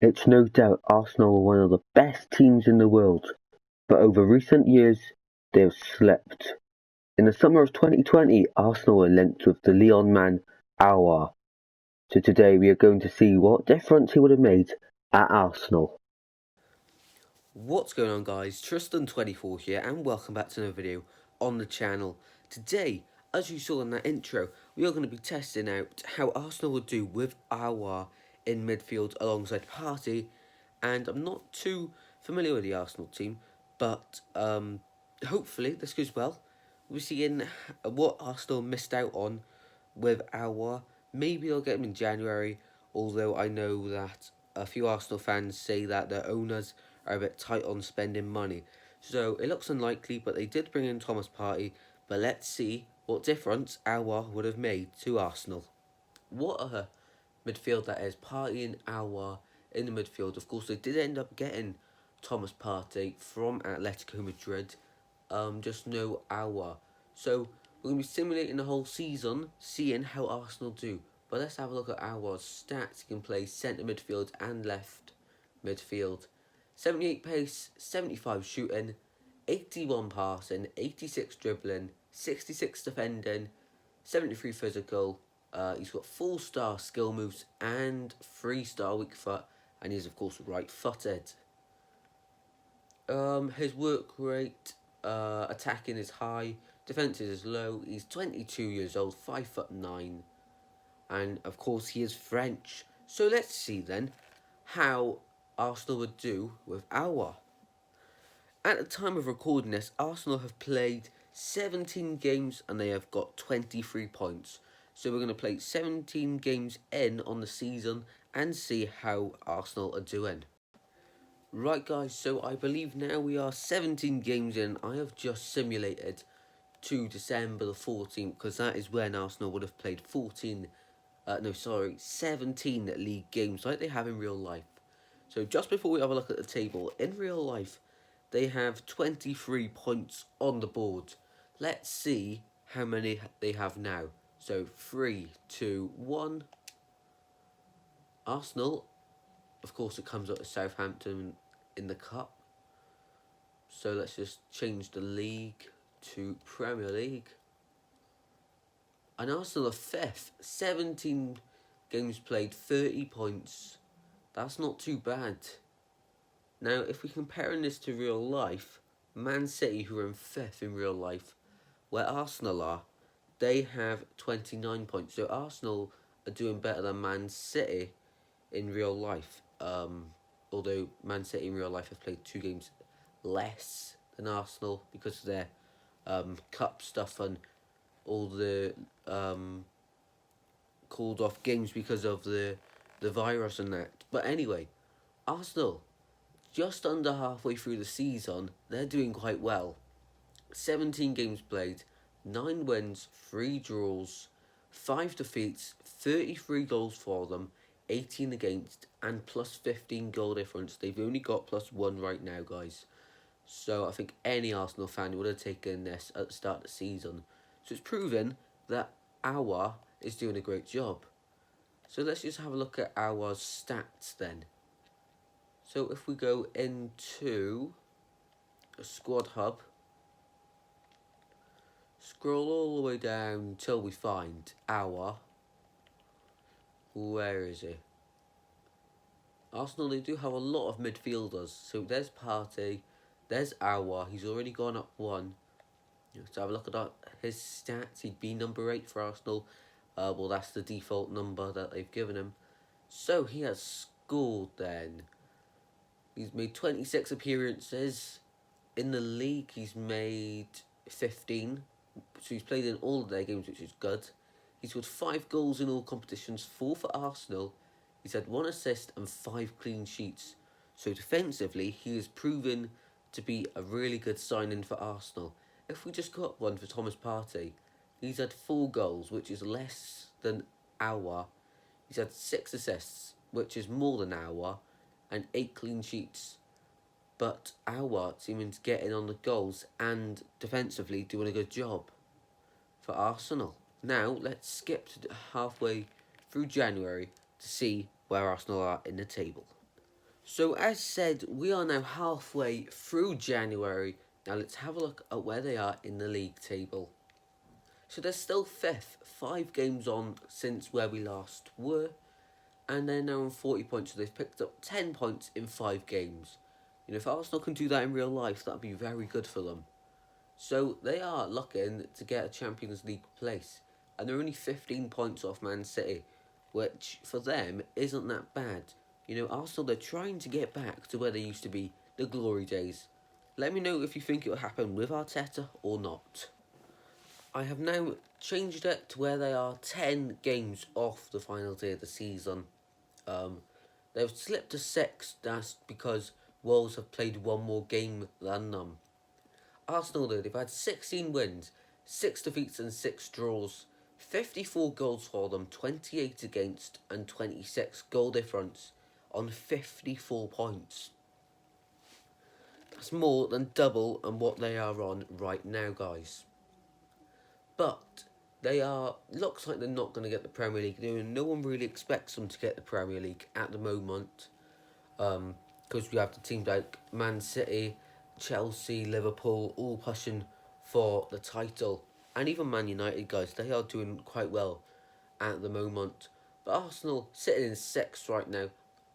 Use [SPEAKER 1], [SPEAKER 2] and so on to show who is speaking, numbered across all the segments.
[SPEAKER 1] It's no doubt Arsenal are one of the best teams in the world, but over recent years they have slipped. In the summer of 2020, Arsenal were linked with the Lyon man AOUAR, so today we are going to see what difference he would have made at Arsenal.
[SPEAKER 2] What's going on, guys? Tristan24 here, and welcome back to another video on the channel. Today, as you saw in that intro, we are going to be testing out how Arsenal would do with AOUAR in midfield alongside Partey. And I'm not too familiar with the Arsenal team, but hopefully this goes well. We're seeing what Arsenal missed out on with AOUAR. Maybe they'll get him in January, although I know that a few Arsenal fans say that their owners are a bit tight on spending money. So it looks unlikely, but they did bring in Thomas Partey. But let's see what difference AOUAR would have made to Arsenal. What a midfield that is. Partey and AOUAR in the midfield. Of course, they did end up getting Thomas Partey from Atletico Madrid. Just no AOUAR. So we're going to be simulating the whole season, seeing how Arsenal do. But let's have a look at AOUAR's stats. He can play centre midfield and left midfield. 78 pace, 75 shooting, 81 passing, 86 dribbling, 66 defending, 73 physical. He's got 4-star skill moves and 3-star weak foot, and he's of course right-footed. His work rate, attacking is high, defensive is low. He's 22 years old, 5'9", and of course he is French. So let's see then how Arsenal would do with AOUAR. At the time of recording this, Arsenal have played 17 games and they have got 23 points. So we're going to play 17 games in on the season and see how Arsenal are doing. Right guys, so I believe now we are 17 games in. I have just simulated to December the 14th because that is when Arsenal would have played 17 league games like they have in real life. So just before we have a look at the table, in real life, they have 23 points on the board. Let's see how many they have now. So 3, 2, 1. Arsenal, of course it comes up to Southampton in the cup. So let's just change the league to Premier League. And Arsenal are 5th, 17 games played, 30 points. That's not too bad. Now, if we're comparing this to real life, Man City, who are in 5th in real life, where Arsenal are, they have 29 points. So Arsenal are doing better than Man City in real life. Although Man City in real life have played 2 games less than Arsenal because of their cup stuff and all the called off games because of the virus and that. But anyway, Arsenal, just under halfway through the season, they're doing quite well. 17 games played, 9 wins, 3 draws, 5 defeats, 33 goals for them, 18 against, and plus 15 goal difference. They've only got plus 1 right now, guys. So I think any Arsenal fan would have taken this at the start of the season. So it's proven that AOUAR is doing a great job. So let's just have a look at AOUAR's stats then. So if we go into a squad hub, scroll all the way down till we find AOUAR. Where is he? Arsenal, they do have a lot of midfielders. So there's Partey, there's AOUAR. He's already gone up 1. Let's have a look at his stats. He'd be number 8 for Arsenal. Well, that's the default number that they've given him. So he has scored then. He's made 26 appearances. In the league, he's made 15. So he's played in all of their games, which is good. He's scored 5 goals in all competitions, 4 for Arsenal. He's had 1 assist and 5 clean sheets. So defensively, he has proven to be a really good signing for Arsenal. If we just got one for Thomas Partey, he's had 4 goals, which is less than AOUAR. He's had 6 assists, which is more than AOUAR, and 8 clean sheets. But AOUAR seeming to get in on the goals and defensively doing a good job for Arsenal. Now, let's skip to halfway through January to see where Arsenal are in the table. So as said, we are now halfway through January. Now let's have a look at where they are in the league table. So they're still 5th, 5 games on since where we last were, and they're now on 40 points, so they've picked up 10 points in 5 games. You know, if Arsenal can do that in real life, that'd be very good for them. So they are looking to get a Champions League place, and they're only 15 points off Man City, which for them isn't that bad. You know, Arsenal, they're trying to get back to where they used to be, the glory days. Let me know if you think it will happen with Arteta or not. I have now changed it to where they are 10 games off the final day of the season. They've slipped to 6, that's because Wolves have played one more game than them. Arsenal, though, they've had 16 wins, 6 defeats and 6 draws, 54 goals for them, 28 against and 26 goal difference on 54 points. That's more than double on what they are on right now, guys. But looks like they're not going to get the Premier League. No one really expects them to get the Premier League at the moment. Because we have the teams like Man City, Chelsea, Liverpool, all pushing for the title. And even Man United, guys, they are doing quite well at the moment. But Arsenal sitting in 6th right now.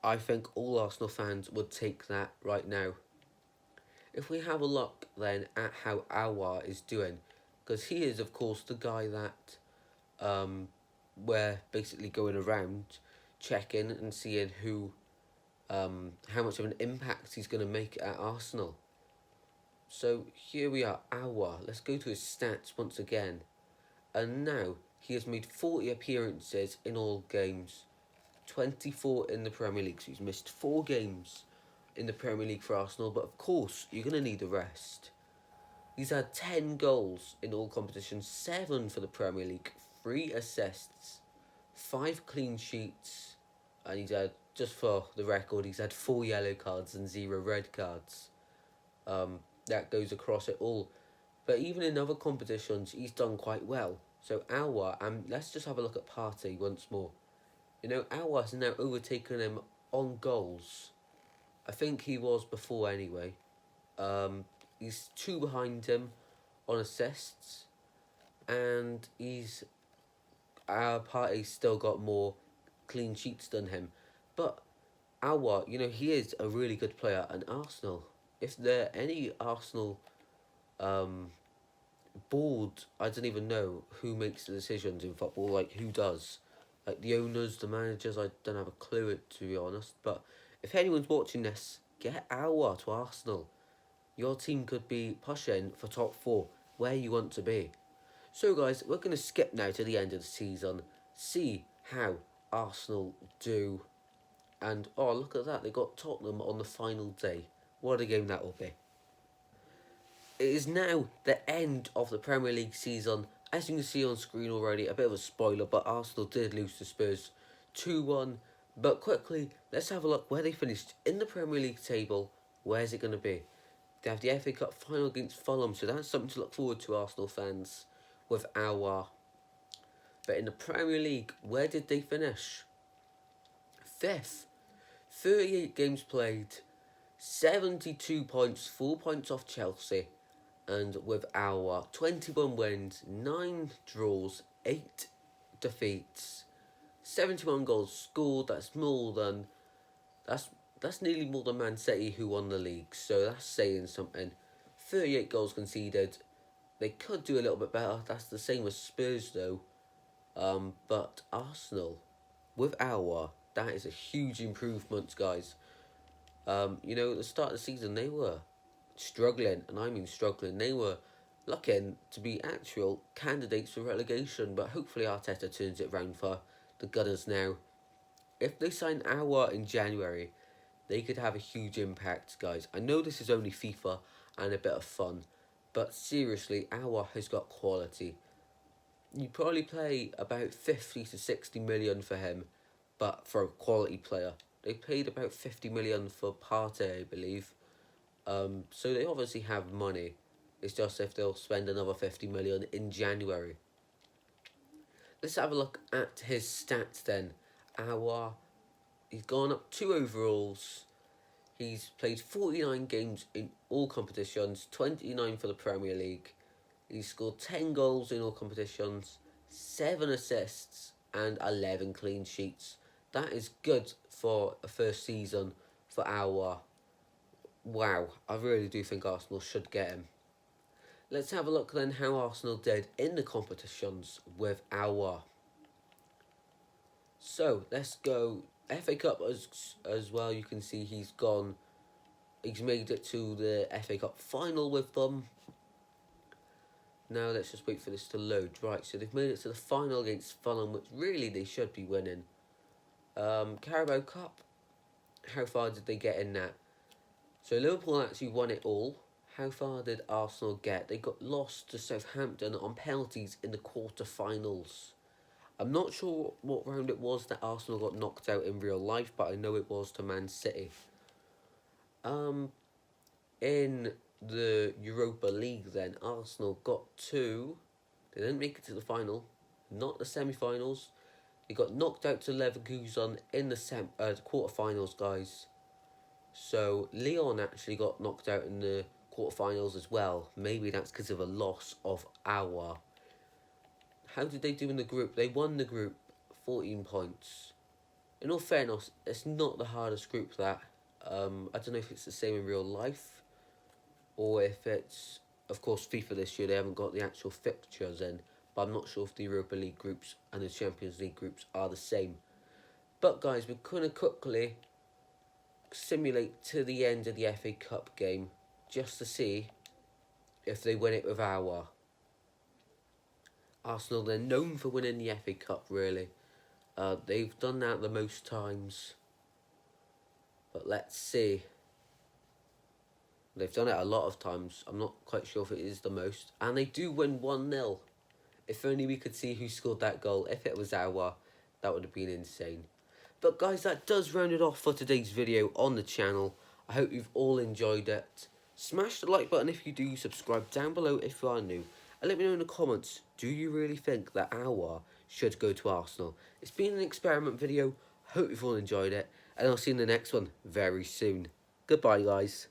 [SPEAKER 2] I think all Arsenal fans would take that right now. If we have a look then at how AOUAR is doing, because he is of course the guy that we're basically going around checking and seeing how much of an impact he's going to make at Arsenal. So here we are, AOUAR. Let's go to his stats once again. And now he has made 40 appearances in all games, 24 in the Premier League. So he's missed 4 games in the Premier League for Arsenal, but of course you're going to need a rest. He's had 10 goals in all competitions, 7 for the Premier League, 3 assists, 5 clean sheets, and he's had, just for the record, he's had 4 yellow cards and 0 red cards. That goes across it all. But even in other competitions, he's done quite well. So AOUAR, let's just have a look at Partey once more. You know, AOUAR has now overtaken him on goals. I think he was before anyway. He's 2 behind him on assists, and Partey's still got more clean sheets than him. But AOUAR, you know, he is a really good player, and Arsenal, if there are any Arsenal board, I don't even know who makes the decisions in football, like who does. Like the owners, the managers, I don't have a clue, to be honest. But if anyone's watching this, get AOUAR to Arsenal. Your team could be pushing for top 4, where you want to be. So guys, we're going to skip now to the end of the season, see how Arsenal do. And oh, look at that, they got Tottenham on the final day. What a game that will be. It is now the end of the Premier League season. As you can see on screen already, a bit of a spoiler, but Arsenal did lose to Spurs 2-1. But quickly, let's have a look where they finished in the Premier League table. Where's it going to be? They have the FA Cup final against Fulham, so that's something to look forward to, Arsenal fans, with AOUAR. But in the Premier League, where did they finish? 5th. 38 games played, 72 points, 4 points off Chelsea. And with AOUAR, 21 wins, 9 draws, 8 defeats, 71 goals scored. That's nearly more than Man City, who won the league. So that's saying something. 38 goals conceded. They could do a little bit better. That's the same as Spurs though. But Arsenal, with AOUAR, that is a huge improvement, guys. You know, at the start of the season, they were struggling, and I mean struggling. They were looking to be actual candidates for relegation, but hopefully Arteta turns it round for the Gunners now. If they sign AOUAR in January, they could have a huge impact, guys. I know this is only FIFA and a bit of fun, but seriously, AOUAR has got quality. You probably pay about 50 to 60 million for him, but for a quality player. They paid about 50 million for Partey, I believe. So they obviously have money. It's just if they'll spend another 50 million in January. Let's have a look at his stats then. AOUAR, he's gone up 2 overalls, He's played 49 games in all competitions, 29 for the Premier League. He's scored 10 goals in all competitions, 7 assists, and 11 clean sheets. That is good for a first season for AOUAR. Wow, I really do think Arsenal should get him. Let's have a look then how Arsenal did in the competitions with AOUAR. So let's go FA Cup as well. You can see he's made it to the FA Cup final with them. Now let's just wait for this to load. Right, so they've made it to the final against Fulham, which really they should be winning. Carabao Cup, how far did they get in that? So Liverpool actually won it all. How far did Arsenal get? They got lost to Southampton on penalties in the quarter-finals. I'm not sure what round it was that Arsenal got knocked out in real life, but I know it was to Man City. In the Europa League then, Arsenal they didn't make it to the final, not the semi-finals. They got knocked out to Leverkusen in the quarter-finals, guys. So Lyon actually got knocked out in the quarter-finals as well. Maybe that's because of a loss of AOUAR. How did they do in the group? They won the group, 14 points. In all fairness, it's not the hardest group that. I don't know if it's the same in real life, or if it's, of course, FIFA this year, they haven't got the actual fixtures in, but I'm not sure if the Europa League groups and the Champions League groups are the same. But guys, we're going to quickly simulate to the end of the FA Cup game, just to see if they win it with AOUAR. Arsenal, they're known for winning the FA Cup, really. They've done that the most times. But let's see. They've done it a lot of times. I'm not quite sure if it is the most. And they do win 1-0. If only we could see who scored that goal. If it was AOUAR, that would have been insane. But guys, that does round it off for today's video on the channel. I hope you've all enjoyed it. Smash the like button if you do. Subscribe down below if you are new. And let me know in the comments, do you really think that AOUAR should go to Arsenal? It's been an experiment video. Hope you've all enjoyed it. And I'll see you in the next one very soon. Goodbye, guys.